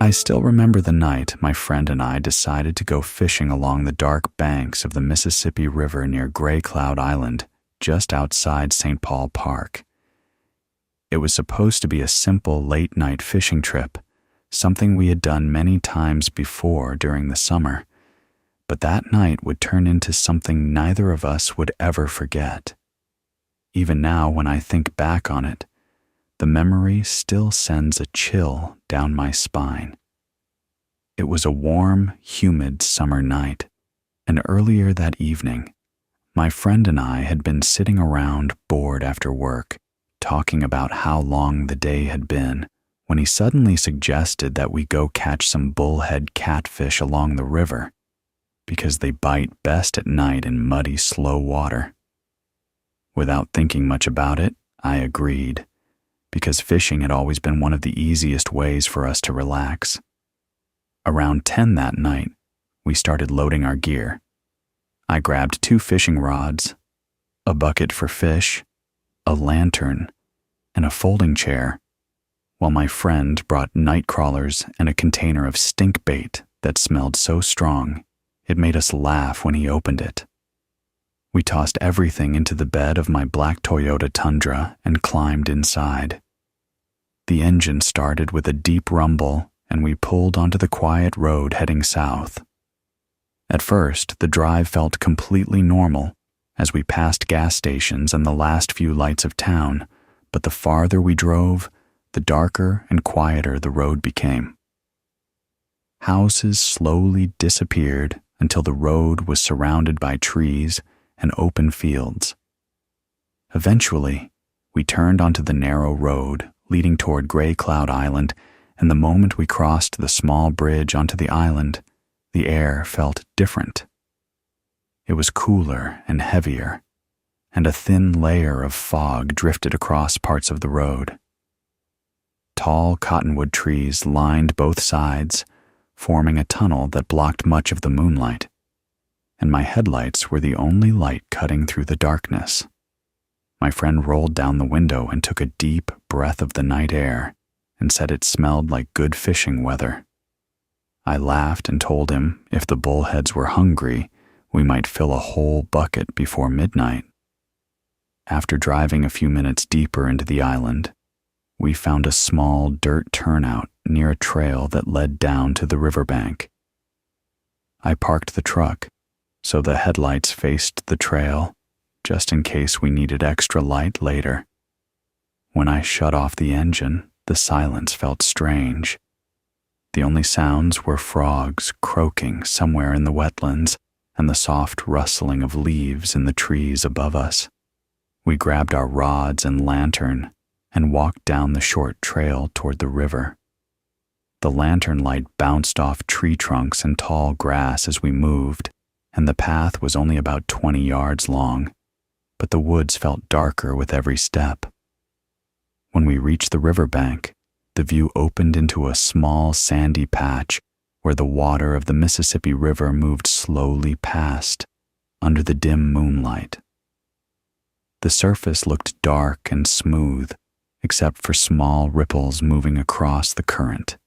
I still remember the night my friend and I decided to go fishing along the dark banks of the Mississippi River near Gray Cloud Island, just outside St. Paul Park. It was supposed to be a simple late-night fishing trip, something we had done many times before during the summer, but that night would turn into something neither of us would ever forget. Even now, when I think back on it, the memory still sends a chill down my spine. It was a warm, humid summer night, and earlier that evening, my friend and I had been sitting around bored after work, talking about how long the day had been, when he suddenly suggested that we go catch some bullhead catfish along the river, because they bite best at night in muddy, slow water. Without thinking much about it, I agreed, because fishing had always been one of the easiest ways for us to relax. Around 10 that night, we started loading our gear. I grabbed 2 fishing rods, a bucket for fish, a lantern, and a folding chair, while my friend brought night crawlers and a container of stink bait that smelled so strong it made us laugh when he opened it. We tossed everything into the bed of my black Toyota Tundra and climbed inside. The engine started with a deep rumble, and we pulled onto the quiet road heading south. At first, the drive felt completely normal as we passed gas stations and the last few lights of town, but the farther we drove, the darker and quieter the road became. Houses slowly disappeared until the road was surrounded by trees and open fields. Eventually, we turned onto the narrow road leading toward Gray Cloud Island, and the moment we crossed the small bridge onto the island, the air felt different. It was cooler and heavier, and a thin layer of fog drifted across parts of the road. Tall cottonwood trees lined both sides, forming a tunnel that blocked much of the moonlight, and my headlights were the only light cutting through the darkness. My friend rolled down the window and took a deep breath of the night air and said it smelled like good fishing weather. I laughed and told him if the bullheads were hungry, we might fill a whole bucket before midnight. After driving a few minutes deeper into the island, we found a small dirt turnout near a trail that led down to the riverbank. I parked the truck so the headlights faced the trail, just in case we needed extra light later. When I shut off the engine, the silence felt strange. The only sounds were frogs croaking somewhere in the wetlands and the soft rustling of leaves in the trees above us. We grabbed our rods and lantern and walked down the short trail toward the river. The lantern light bounced off tree trunks and tall grass as we moved, and the path was only about 20 yards long, but the woods felt darker with every step. When we reached the riverbank, the view opened into a small sandy patch where the water of the Mississippi River moved slowly past, under the dim moonlight. The surface looked dark and smooth, except for small ripples moving across the current.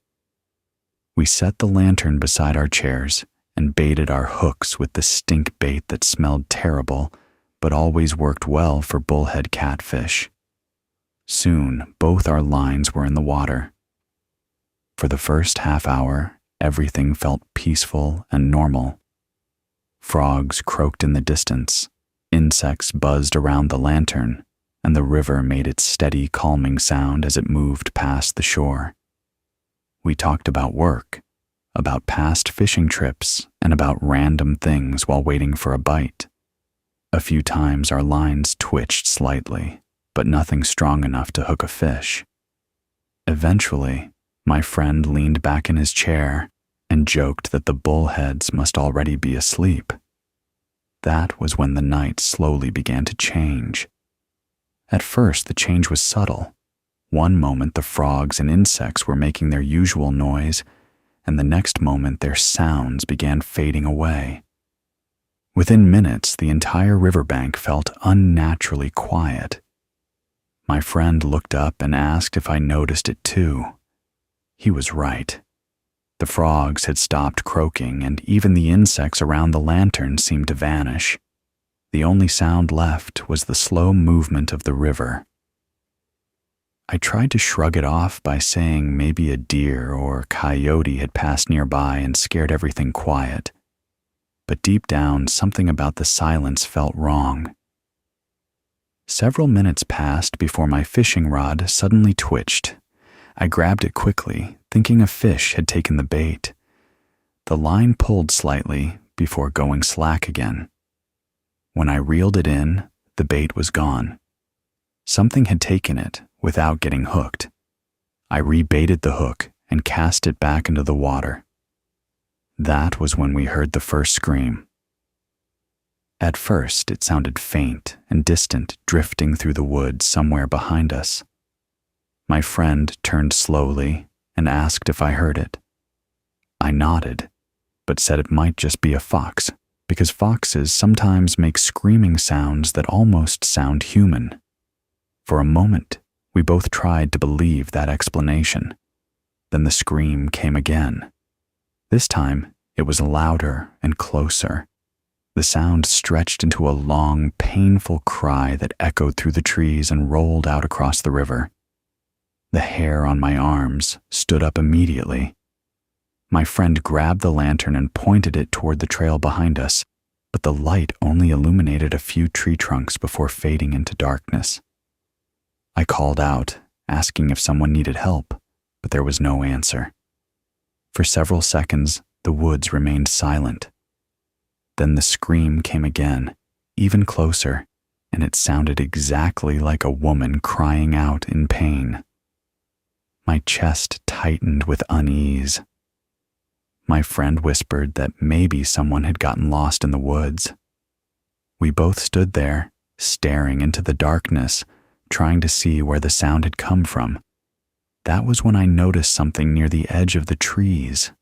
We set the lantern beside our chairs and baited our hooks with the stink bait that smelled terrible, but always worked well for bullhead catfish. Soon, both our lines were in the water. For the first half hour, everything felt peaceful and normal. Frogs croaked in the distance, insects buzzed around the lantern, and the river made its steady, calming sound as it moved past the shore. We talked about work, about past fishing trips, and about random things while waiting for a bite. A few times our lines twitched slightly, but nothing strong enough to hook a fish. Eventually, my friend leaned back in his chair and joked that the bullheads must already be asleep. That was when the night slowly began to change. At first, the change was subtle. One moment the frogs and insects were making their usual noise, and the next moment their sounds began fading away. Within minutes, the entire riverbank felt unnaturally quiet. My friend looked up and asked if I noticed it too. He was right. The frogs had stopped croaking, and even the insects around the lantern seemed to vanish. The only sound left was the slow movement of the river. I tried to shrug it off by saying maybe a deer or coyote had passed nearby and scared everything quiet. But deep down, something about the silence felt wrong. Several minutes passed before my fishing rod suddenly twitched. I grabbed it quickly, thinking a fish had taken the bait. The line pulled slightly before going slack again. When I reeled it in, the bait was gone. Something had taken it without getting hooked. I rebaited the hook and cast it back into the water. That was when we heard the first scream. At first, it sounded faint and distant, drifting through the woods somewhere behind us. My friend turned slowly and asked if I heard it. I nodded, but said it might just be a fox, because foxes sometimes make screaming sounds that almost sound human. For a moment, we both tried to believe that explanation. Then the scream came again. This time, it was louder and closer. The sound stretched into a long, painful cry that echoed through the trees and rolled out across the river. The hair on my arms stood up immediately. My friend grabbed the lantern and pointed it toward the trail behind us, but the light only illuminated a few tree trunks before fading into darkness. I called out, asking if someone needed help, but there was no answer. For several seconds, the woods remained silent. Then the scream came again, even closer, and it sounded exactly like a woman crying out in pain. My chest tightened with unease. My friend whispered that maybe someone had gotten lost in the woods. We both stood there, staring into the darkness, trying to see where the sound had come from. That was when I noticed something near the edge of the trees.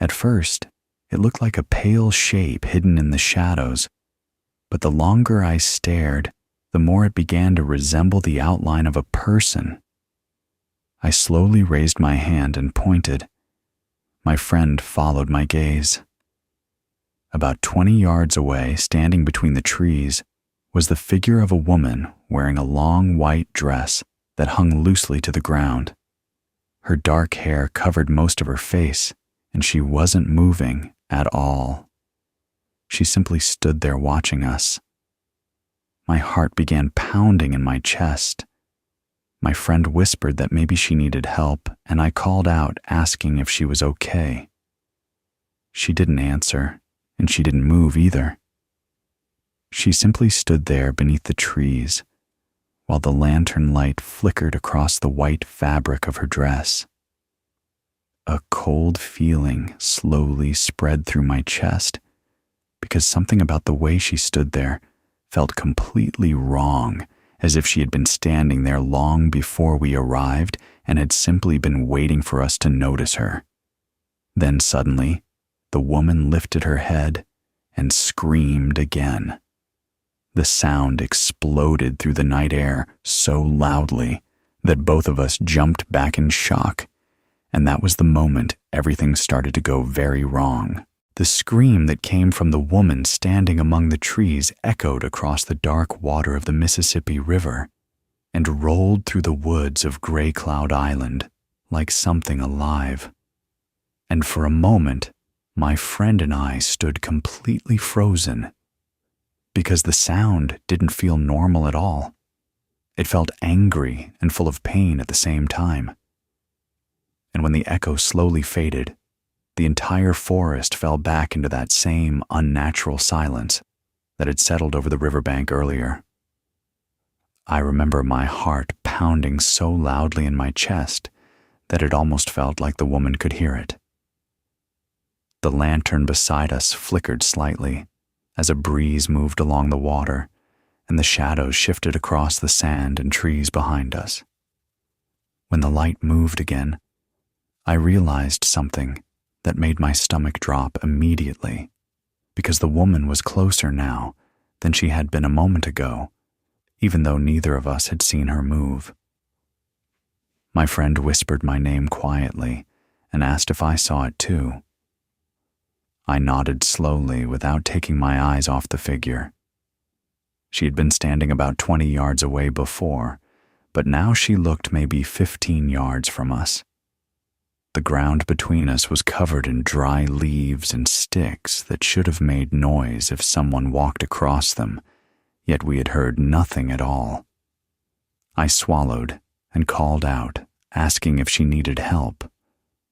At first, it looked like a pale shape hidden in the shadows, but the longer I stared, the more it began to resemble the outline of a person. I slowly raised my hand and pointed. My friend followed my gaze. About 20 yards away, standing between the trees, was the figure of a woman wearing a long white dress that hung loosely to the ground. Her dark hair covered most of her face, and she wasn't moving at all. She simply stood there watching us. My heart began pounding in my chest. My friend whispered that maybe she needed help, and I called out, asking if she was okay. She didn't answer, and she didn't move either. She simply stood there beneath the trees, while the lantern light flickered across the white fabric of her dress. A cold feeling slowly spread through my chest, because something about the way she stood there felt completely wrong, as if she had been standing there long before we arrived and had simply been waiting for us to notice her. Then suddenly, the woman lifted her head and screamed again. The sound exploded through the night air so loudly that both of us jumped back in shock, and that was the moment everything started to go very wrong. The scream that came from the woman standing among the trees echoed across the dark water of the Mississippi River and rolled through the woods of Gray Cloud Island like something alive. And for a moment, my friend and I stood completely frozen, because the sound didn't feel normal at all. It felt angry and full of pain at the same time. And when the echo slowly faded, the entire forest fell back into that same unnatural silence that had settled over the riverbank earlier. I remember my heart pounding so loudly in my chest that it almost felt like the woman could hear it. The lantern beside us flickered slightly as a breeze moved along the water, and the shadows shifted across the sand and trees behind us. When the light moved again, I realized something that made my stomach drop immediately, because the woman was closer now than she had been a moment ago, even though neither of us had seen her move. My friend whispered my name quietly, and asked if I saw it too. I nodded slowly without taking my eyes off the figure. She had been standing about 20 yards away before, but now she looked maybe 15 yards from us. The ground between us was covered in dry leaves and sticks that should have made noise if someone walked across them, yet we had heard nothing at all. I swallowed and called out, asking if she needed help,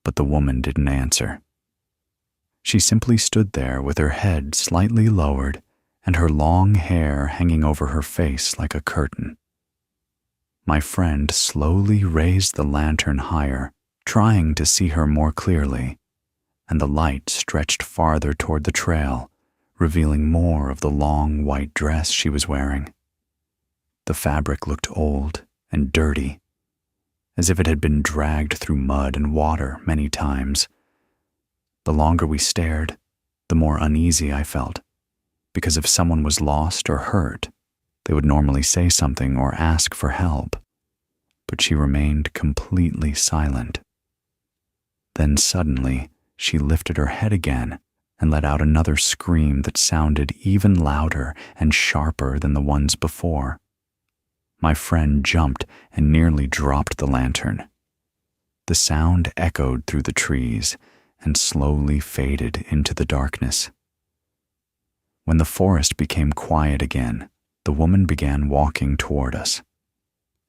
but the woman didn't answer. She simply stood there with her head slightly lowered and her long hair hanging over her face like a curtain. My friend slowly raised the lantern higher, trying to see her more clearly, and the light stretched farther toward the trail, revealing more of the long white dress she was wearing. The fabric looked old and dirty, as if it had been dragged through mud and water many times. The longer we stared, the more uneasy I felt, because if someone was lost or hurt, they would normally say something or ask for help, but she remained completely silent. Then suddenly, she lifted her head again and let out another scream that sounded even louder and sharper than the ones before. My friend jumped and nearly dropped the lantern. The sound echoed through the trees and slowly faded into the darkness. When the forest became quiet again, the woman began walking toward us.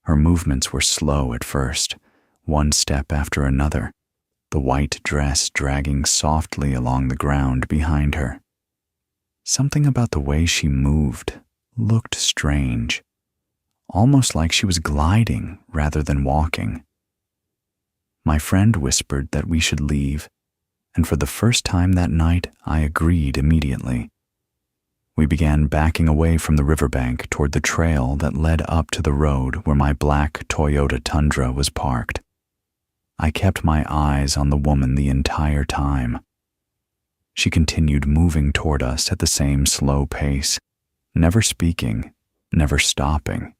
Her movements were slow at first, one step after another, the white dress dragging softly along the ground behind her. Something about the way she moved looked strange, almost like she was gliding rather than walking. My friend whispered that we should leave, and for the first time that night I agreed immediately. We began backing away from the riverbank toward the trail that led up to the road where my black Toyota Tundra was parked. I kept my eyes on the woman the entire time. She continued moving toward us at the same slow pace, never speaking, never stopping.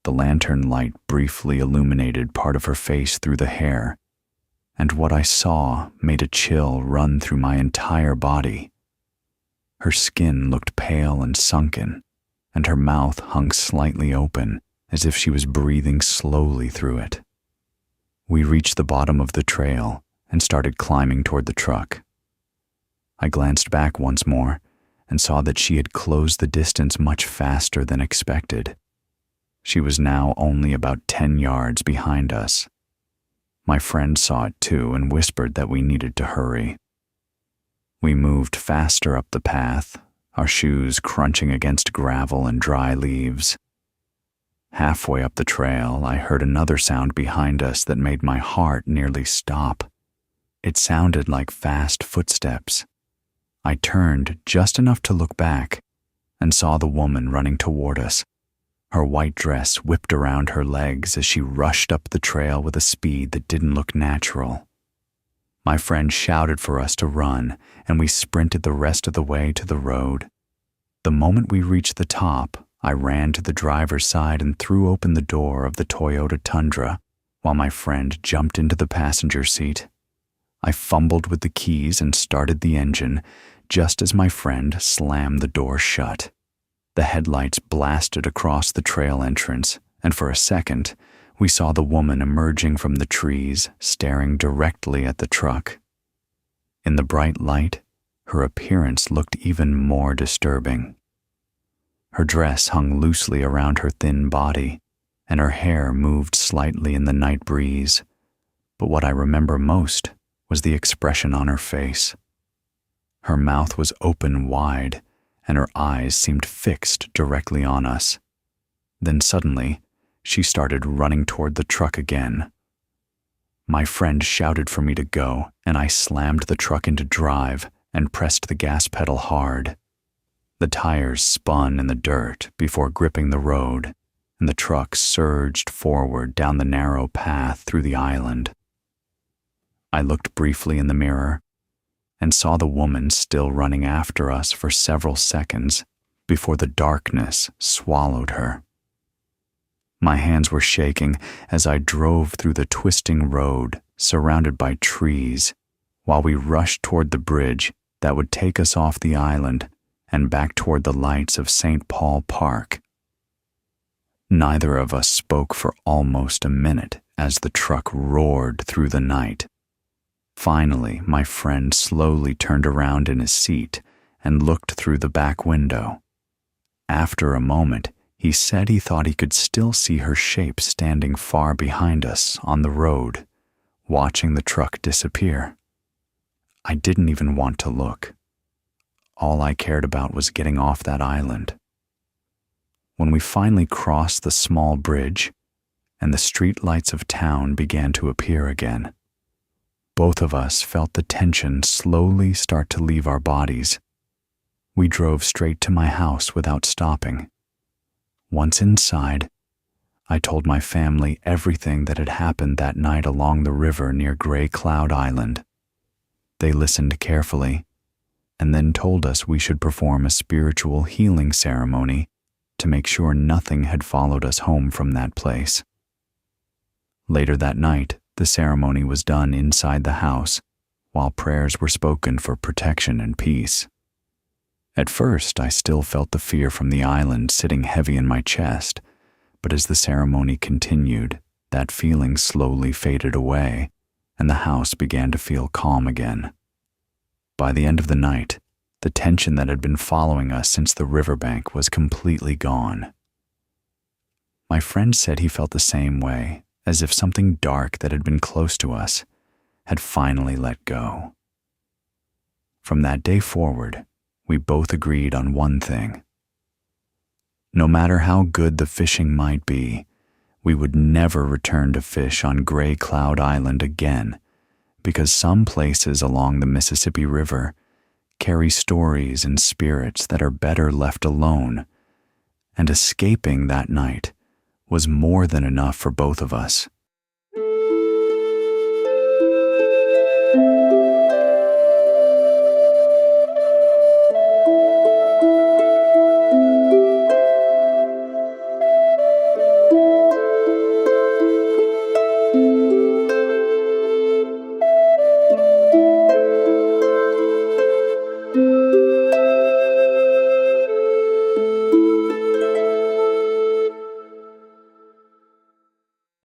The lantern light briefly illuminated part of her face through the hair, and what I saw made a chill run through my entire body. Her skin looked pale and sunken, and her mouth hung slightly open, as if she was breathing slowly through it. We reached the bottom of the trail and started climbing toward the truck. I glanced back once more and saw that she had closed the distance much faster than expected. She was now only about 10 yards behind us. My friend saw it too and whispered that we needed to hurry. We moved faster up the path, our shoes crunching against gravel and dry leaves. Halfway up the trail, I heard another sound behind us that made my heart nearly stop. It sounded like fast footsteps. I turned just enough to look back and saw the woman running toward us. Her white dress whipped around her legs as she rushed up the trail with a speed that didn't look natural. My friend shouted for us to run, and we sprinted the rest of the way to the road. The moment we reached the top, I ran to the driver's side and threw open the door of the Toyota Tundra, while my friend jumped into the passenger seat. I fumbled with the keys and started the engine, just as my friend slammed the door shut. The headlights blasted across the trail entrance, and for a second, we saw the woman emerging from the trees, staring directly at the truck. In the bright light, her appearance looked even more disturbing. Her dress hung loosely around her thin body, and her hair moved slightly in the night breeze. But what I remember most was the expression on her face. Her mouth was open wide, and her eyes seemed fixed directly on us. Then suddenly, she started running toward the truck again. My friend shouted for me to go, and I slammed the truck into drive and pressed the gas pedal hard. The tires spun in the dirt before gripping the road, and the truck surged forward down the narrow path through the island. I looked briefly in the mirror and saw the woman still running after us for several seconds before the darkness swallowed her. My hands were shaking as I drove through the twisting road surrounded by trees, while we rushed toward the bridge that would take us off the island and back toward the lights of St. Paul Park. Neither of us spoke for almost a minute as the truck roared through the night. Finally, my friend slowly turned around in his seat and looked through the back window. After a moment, he said he thought he could still see her shape standing far behind us on the road, watching the truck disappear. I didn't even want to look. All I cared about was getting off that island. When we finally crossed the small bridge and the street lights of town began to appear again, both of us felt the tension slowly start to leave our bodies. We drove straight to my house without stopping. Once inside, I told my family everything that had happened that night along the river near Gray Cloud Island. They listened carefully and then told us we should perform a spiritual healing ceremony to make sure nothing had followed us home from that place. Later that night, the ceremony was done inside the house, while prayers were spoken for protection and peace. At first, I still felt the fear from the island sitting heavy in my chest, but as the ceremony continued, that feeling slowly faded away, and the house began to feel calm again. By the end of the night, the tension that had been following us since the riverbank was completely gone. My friend said he felt the same way, as if something dark that had been close to us had finally let go. From that day forward, we both agreed on one thing. No matter how good the fishing might be, we would never return to fish on Gray Cloud Island again, because some places along the Mississippi River carry stories and spirits that are better left alone, and escaping that night was more than enough for both of us.